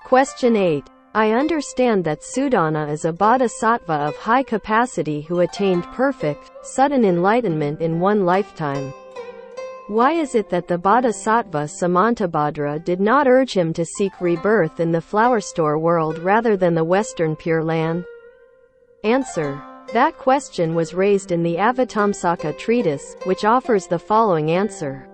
Question 8. I understand that Sudana is a bodhisattva of high capacity who attained perfect, sudden enlightenment in one lifetime. Why is it that the bodhisattva Samantabhadra did not urge him to seek rebirth in the flower store world rather than the Western Pure Land? Answer. That question was raised in the Avatamsaka treatise, which offers the following answer.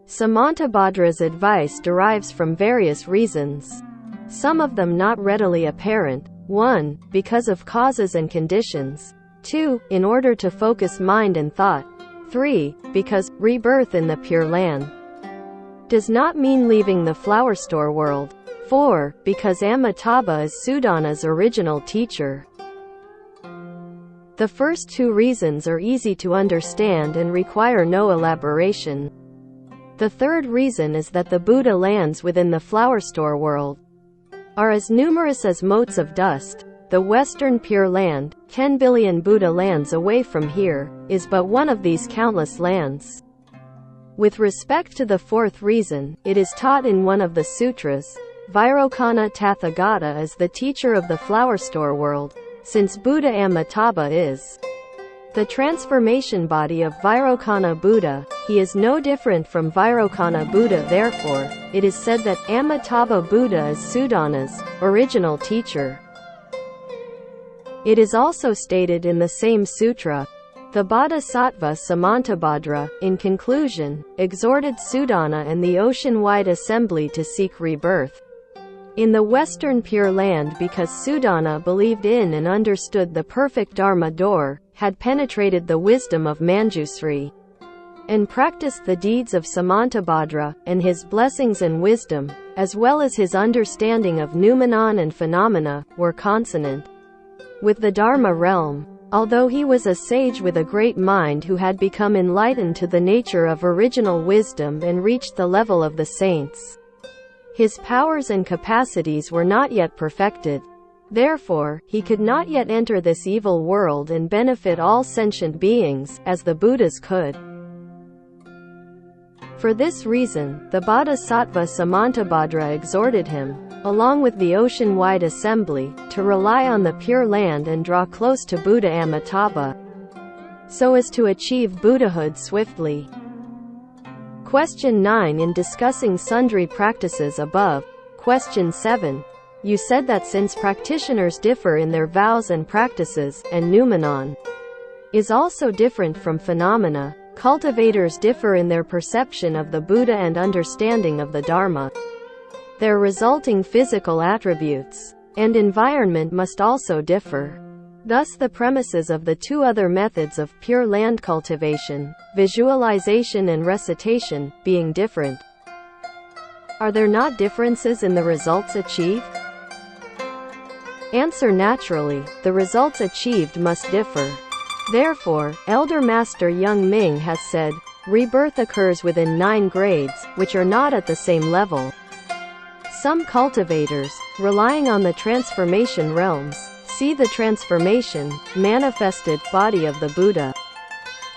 Samantabhadra's advice derives from various reasons. Some of them not readily apparent. 1. Because of causes and conditions. 2. In order to focus mind and thought. 3. Because rebirth in the Pure Land does not mean leaving the flower store world. 4. Because Amitabha is Sudana's original teacher. The first two reasons are easy to understand and require no elaboration. The third reason is that the Buddha lands within the flower store world are as numerous as motes of dust. The Western Pure Land, 10 billion Buddha lands away from here, is but one of these countless lands. With respect to the fourth reason, it is taught in one of the sutras, Vairocana Tathagata is the teacher of the flower store world, since Buddha Amitabha is the transformation body of Vairocana Buddha, he is no different from Vairocana Buddha. Therefore, it is said that Amitabha Buddha is Sudana's original teacher. It is also stated in the same sutra, the Bodhisattva Samantabhadra, in conclusion, exhorted Sudana and the ocean-wide assembly to seek rebirth in the Western Pure Land because Sudana believed in and understood the perfect Dharma door, had penetrated the wisdom of Manjusri, and practiced the deeds of Samantabhadra, and his blessings and wisdom, as well as his understanding of noumenon and phenomena, were consonant with the Dharma realm. Although he was a sage with a great mind who had become enlightened to the nature of original wisdom and reached the level of the saints, his powers and capacities were not yet perfected. Therefore, he could not yet enter this evil world and benefit all sentient beings, as the Buddhas could. For this reason, the Bodhisattva Samantabhadra exhorted him, along with the ocean-wide assembly, to rely on the Pure Land and draw close to Buddha Amitabha, so as to achieve Buddhahood swiftly. Question 9. In discussing sundry practices above, question 7, you said that since practitioners differ in their vows and practices, and noumenon is also different from phenomena, cultivators differ in their perception of the Buddha and understanding of the Dharma. Their resulting physical attributes and environment must also differ. Thus the premises of the two other methods of Pure Land cultivation, visualization and recitation, being different. Are there not differences in the results achieved? Answer. Naturally, the results achieved must differ. Therefore, Elder Master Young Ming has said, rebirth occurs within 9 grades, which are not at the same level. Some cultivators, relying on the transformation realms, see the transformation, manifested, body of the Buddha.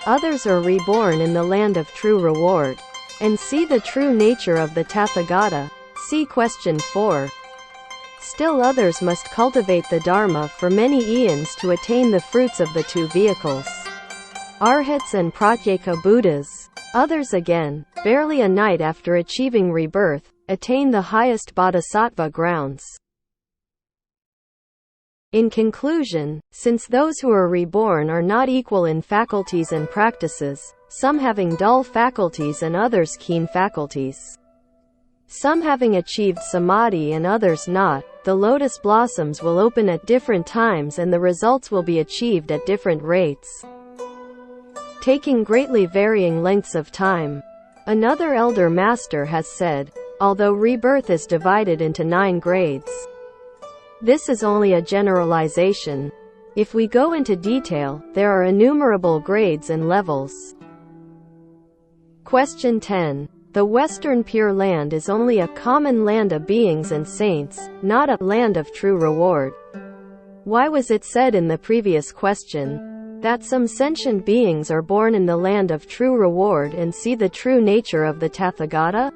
Others are reborn in the land of true reward, and see the true nature of the Tathagata. See question 4. Still others must cultivate the Dharma for many eons to attain the fruits of the two vehicles, Arhats and Pratyeka Buddhas. Others again, barely a night after achieving rebirth, attain the highest bodhisattva grounds. In conclusion, since those who are reborn are not equal in faculties and practices, some having dull faculties and others keen faculties, some having achieved samadhi and others not, the lotus blossoms will open at different times and the results will be achieved at different rates, taking greatly varying lengths of time. Another elder master has said, although rebirth is divided into 9 grades, this is only a generalization. If we go into detail, there are innumerable grades and levels. Question 10. The Western Pure Land is only a common land of beings and saints, not a land of true reward. Why was it said in the previous question that some sentient beings are born in the land of true reward and see the true nature of the Tathagata?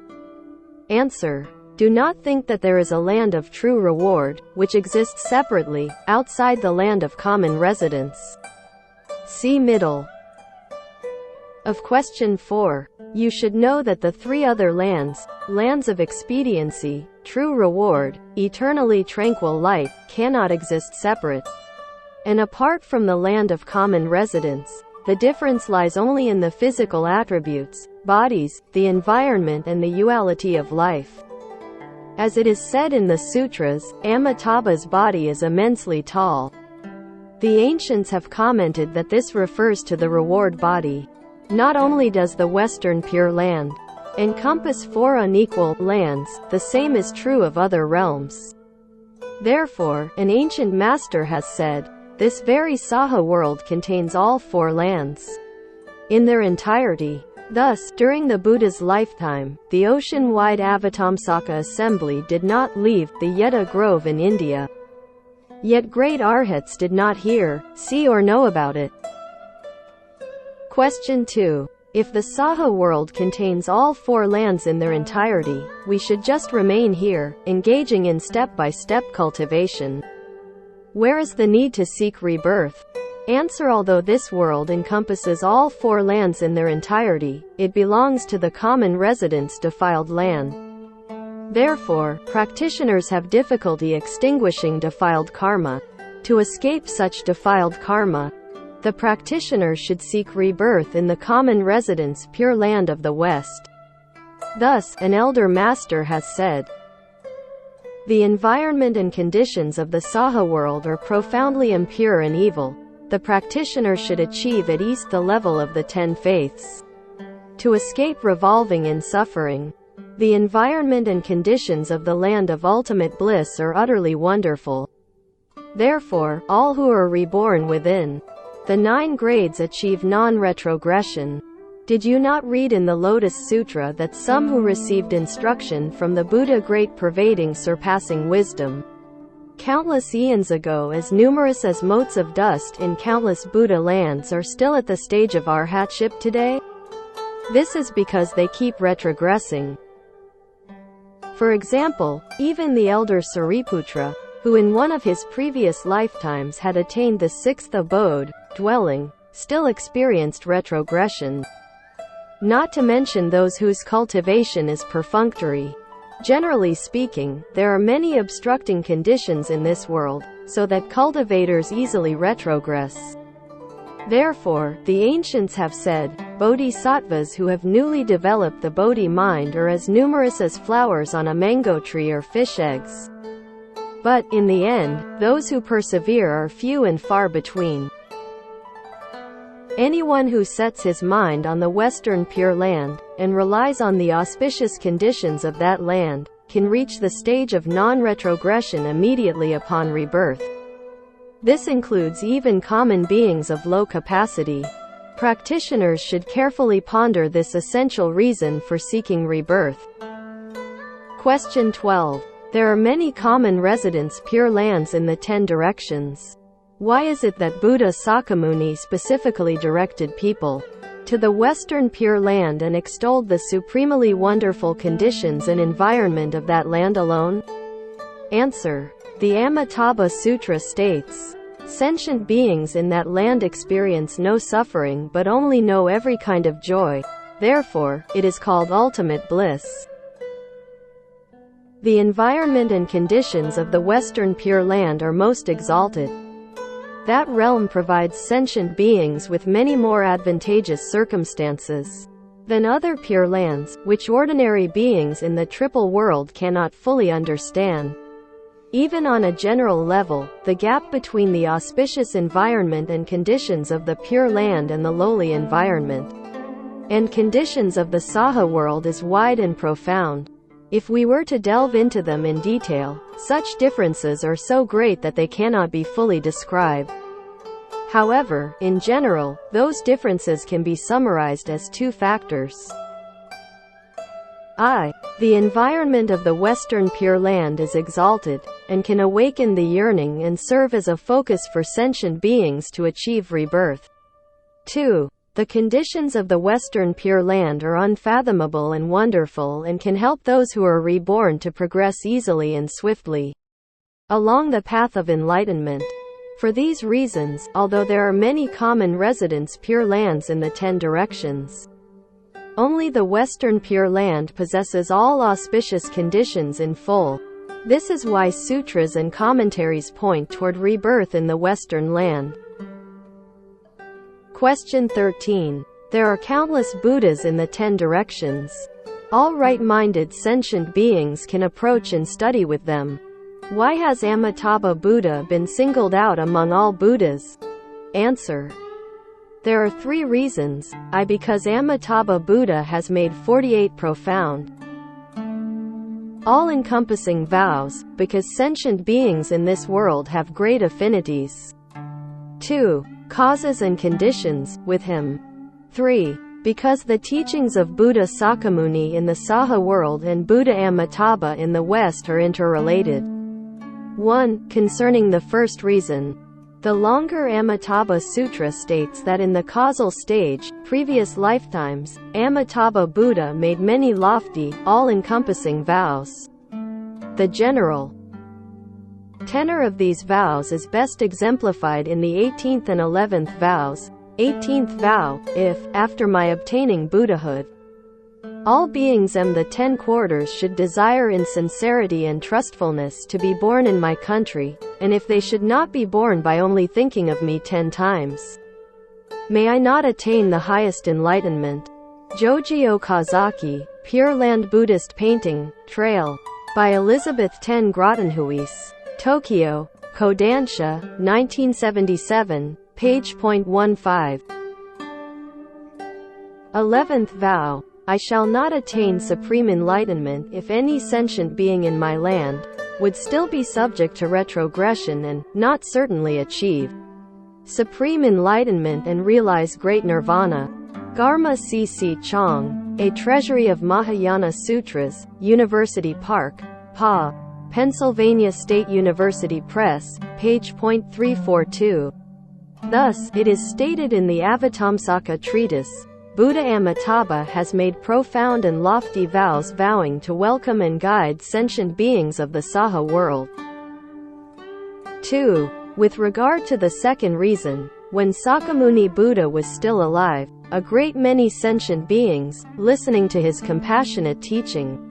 Answer. Do not think that there is a land of true reward, which exists separately, outside the land of common residence. See middle of question 4. You should know that the three other lands, lands of expediency, true reward, eternally tranquil light, cannot exist separate and apart from the land of common residence. The difference lies only in the physical attributes, bodies, the environment and the duality of life. As it is said in the sutras, Amitabha's body is immensely tall. The ancients have commented that this refers to the reward body. Not only does the Western Pure Land encompass 4 unequal lands, the same is true of other realms. Therefore, an ancient master has said, this very Saha world contains all 4 lands in their entirety. Thus, during the Buddha's lifetime, the ocean-wide Avatamsaka assembly did not leave the Yeta grove in India. Yet great arhats did not hear, see or know about it. Question 2. If the Saha world contains all 4 lands in their entirety, we should just remain here, engaging in step-by-step cultivation. Where is the need to seek rebirth? Answer. Although this world encompasses all 4 lands in their entirety, it belongs to the common residence defiled land. Therefore, practitioners have difficulty extinguishing defiled karma. To escape such defiled karma, the practitioner should seek rebirth in the common residence pure land of the West. Thus, an elder master has said, the environment and conditions of the Saha world are profoundly impure and evil. The practitioner should achieve at least the level of the 10 faiths to escape revolving in suffering. The environment and conditions of the land of ultimate bliss are utterly wonderful. Therefore, all who are reborn within the 9 grades achieve non-retrogression. Did you not read in the Lotus Sutra that some who received instruction from the Buddha great pervading surpassing wisdom, countless eons ago as numerous as motes of dust in countless Buddha lands are still at the stage of arhatship today? This is because they keep retrogressing. For example, even the elder Sariputra, who in one of his previous lifetimes had attained the 6th abode, dwelling, still experienced retrogression. Not to mention those whose cultivation is perfunctory. Generally speaking, there are many obstructing conditions in this world, so that cultivators easily retrogress. Therefore, the ancients have said, bodhisattvas who have newly developed the bodhi mind are as numerous as flowers on a mango tree or fish eggs. But, in the end, those who persevere are few and far between. Anyone who sets his mind on the Western Pure Land, and relies on the auspicious conditions of that land, can reach the stage of non-retrogression immediately upon rebirth. This includes even common beings of low capacity. Practitioners should carefully ponder this essential reason for seeking rebirth. Question 12. There are many common residence pure lands in the 10 directions. Why is it that Buddha Sakyamuni specifically directed people to the Western Pure Land and extolled the supremely wonderful conditions and environment of that land alone? Answer. The Amitabha Sutra states, sentient beings in that land experience no suffering but only know every kind of joy. Therefore, it is called ultimate bliss. The environment and conditions of the Western Pure Land are most exalted. That realm provides sentient beings with many more advantageous circumstances than other pure lands, which ordinary beings in the triple world cannot fully understand. Even on a general level, the gap between the auspicious environment and conditions of the Pure Land and the lowly environment and conditions of the Saha world is wide and profound. If we were to delve into them in detail, such differences are so great that they cannot be fully described. However, in general, those differences can be summarized as 2 factors. The environment of the Western Pure Land is exalted, and can awaken the yearning and serve as a focus for sentient beings to achieve rebirth. 2. The conditions of the Western Pure Land are unfathomable and wonderful and can help those who are reborn to progress easily and swiftly along the path of enlightenment. For these reasons, although there are many common residence Pure Lands in the 10 directions, only the Western Pure Land possesses all auspicious conditions in full. This is why sutras and commentaries point toward rebirth in the Western Land. Question 13. There are countless Buddhas in the 10 directions. All right-minded sentient beings can approach and study with them. Why has Amitabha Buddha been singled out among all Buddhas? Answer. There are 3 reasons. Because Amitabha Buddha has made 48 profound, all-encompassing vows, because sentient beings in this world have great affinities. 2. Causes and conditions, with him. 3. Because the teachings of Buddha Sakyamuni in the Saha world and Buddha Amitabha in the West are interrelated. 1. Concerning the first reason. The longer Amitabha Sutra states that in the causal stage, previous lifetimes, Amitabha Buddha made many lofty, all-encompassing vows. The general tenor of these vows is best exemplified in the 18th and 11th vows. 18th vow, if, after my obtaining Buddhahood, all beings the 10 quarters should desire in sincerity and trustfulness to be born in my country, and if they should not be born by only thinking of me 10 times, may I not attain the highest enlightenment. Joji Okazaki, Pure Land Buddhist Painting, Trail. By Elizabeth Ten Grottenhuis. Tokyo, Kodansha, 1977, page .15. 11th vow. I shall not attain supreme enlightenment if any sentient being in my land would still be subject to retrogression and not certainly achieve supreme enlightenment and realize great nirvana. Garma C.C. Chong, A Treasury of Mahayana Sutras, University Park, Pa. Pennsylvania State University Press, page .342. Thus, it is stated in the Avatamsaka treatise, Buddha Amitabha has made profound and lofty vows vowing to welcome and guide sentient beings of the Saha world. 2. With regard to the second reason, when Sakyamuni Buddha was still alive, a great many sentient beings, listening to his compassionate teaching,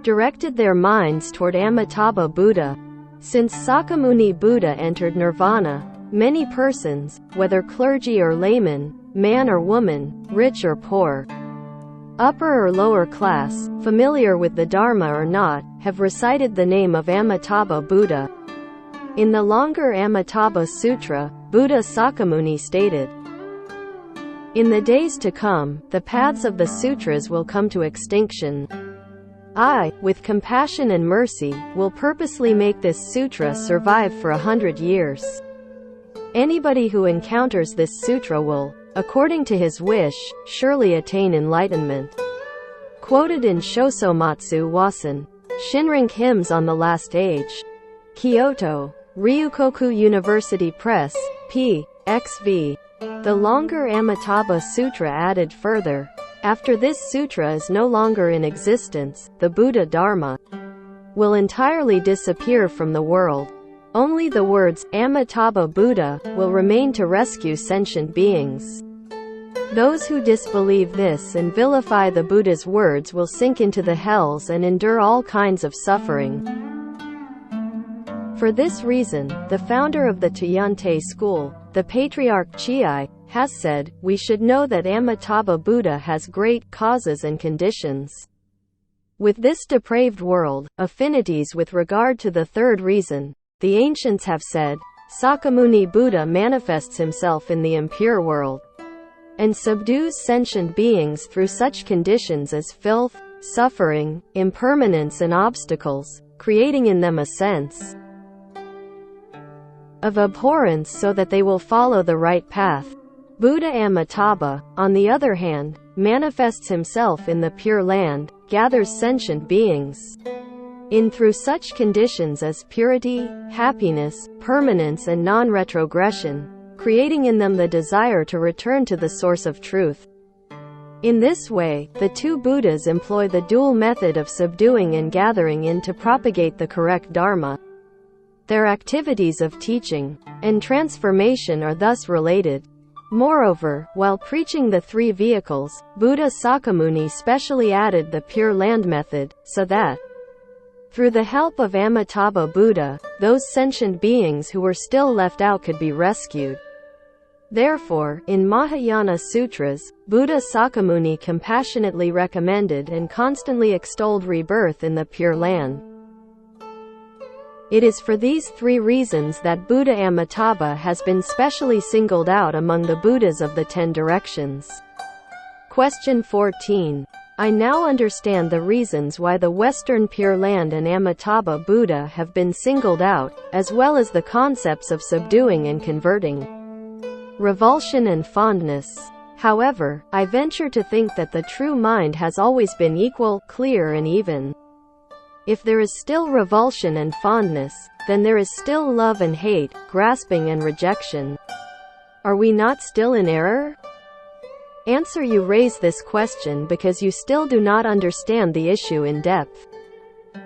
directed their minds toward Amitabha Buddha. Since Sakyamuni Buddha entered nirvana, many persons, whether clergy or laymen, man or woman, rich or poor, upper or lower class, familiar with the Dharma or not, have recited the name of Amitabha Buddha. In the longer Amitabha Sutra, Buddha Sakyamuni stated, in the days to come, the paths of the sutras will come to extinction. I, with compassion and mercy, will purposely make this sutra survive for 100 years. Anybody who encounters this sutra will, according to his wish, surely attain enlightenment. Quoted in Shosomatsu Wasan. Shinrank Hymns on the Last Age. Kyoto. Ryukoku University Press, p. XV. The longer Amitabha Sutra added further, after this sutra is no longer in existence, the Buddha Dharma will entirely disappear from the world. Only the words, Amitabha Buddha, will remain to rescue sentient beings. Those who disbelieve this and vilify the Buddha's words will sink into the hells and endure all kinds of suffering. For this reason, the founder of the Tiante school, the Patriarch Chiai, has said, we should know that Amitabha Buddha has great causes and conditions. With this depraved world, affinities with regard to the third reason, the ancients have said, Sakyamuni Buddha manifests himself in the impure world and subdues sentient beings through such conditions as filth, suffering, impermanence and obstacles, creating in them a sense of abhorrence so that they will follow the right path. Buddha Amitabha, on the other hand, manifests himself in the Pure Land, gathers sentient beings in through such conditions as purity, happiness, permanence and non-retrogression, creating in them the desire to return to the source of truth. In this way, the two Buddhas employ the dual method of subduing and gathering in to propagate the correct Dharma. Their activities of teaching and transformation are thus related. Moreover, while preaching the three vehicles, Buddha Sakyamuni specially added the Pure Land method, so that, through the help of Amitabha Buddha, those sentient beings who were still left out could be rescued. Therefore, in Mahayana Sutras, Buddha Sakyamuni compassionately recommended and constantly extolled rebirth in the Pure Land. It is for these three reasons that Buddha Amitabha has been specially singled out among the Buddhas of the 10 directions. Question 14. I now understand the reasons why the Western Pure Land and Amitabha Buddha have been singled out, as well as the concepts of subduing and converting, revulsion and fondness. However, I venture to think that the true mind has always been equal, clear and even. If there is still revulsion and fondness, then there is still love and hate, grasping and rejection. Are we not still in error? Answer: you raise this question because you still do not understand the issue in depth.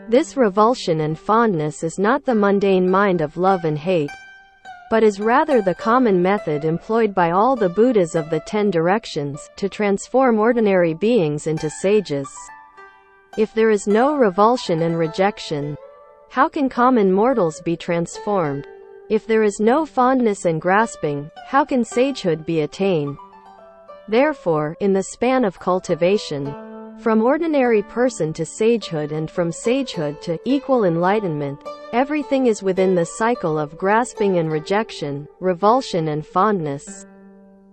This revulsion and fondness is not the mundane mind of love and hate, but is rather the common method employed by all the Buddhas of the 10 directions, to transform ordinary beings into sages. If there is no revulsion and rejection, how can common mortals be transformed? If there is no fondness and grasping, how can sagehood be attained? Therefore, in the span of cultivation, from ordinary person to sagehood and from sagehood to equal enlightenment, everything is within the cycle of grasping and rejection, revulsion and fondness.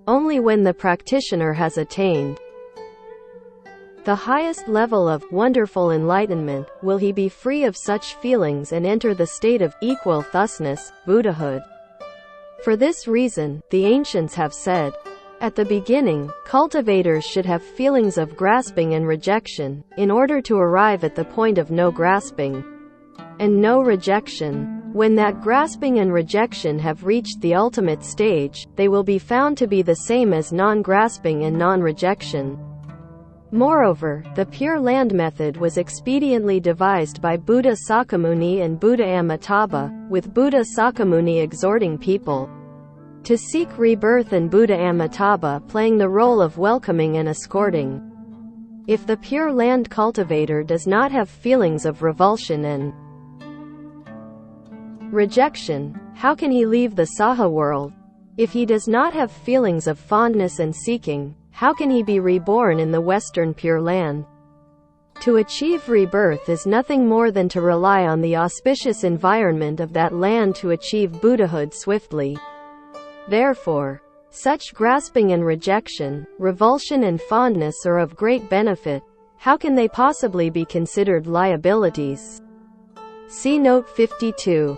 Only when the practitioner has attained the highest level of wonderful enlightenment will he be free of such feelings and enter the state of equal thusness, Buddhahood. For this reason, the ancients have said, at the beginning, cultivators should have feelings of grasping and rejection, in order to arrive at the point of no grasping and no rejection. When that grasping and rejection have reached the ultimate stage, they will be found to be the same as non-grasping and non-rejection. Moreover, the Pure Land method was expediently devised by Buddha Sakyamuni and Buddha Amitabha, with Buddha Sakyamuni exhorting people to seek rebirth and Buddha Amitabha playing the role of welcoming and escorting. If the Pure Land cultivator does not have feelings of revulsion and rejection, how can he leave the Saha world? If he does not have feelings of fondness and seeking, how can he be reborn in the Western Pure Land? To achieve rebirth is nothing more than to rely on the auspicious environment of that land to achieve Buddhahood swiftly. Therefore, such grasping and rejection, revulsion and fondness are of great benefit. How can they possibly be considered liabilities? See Note 52.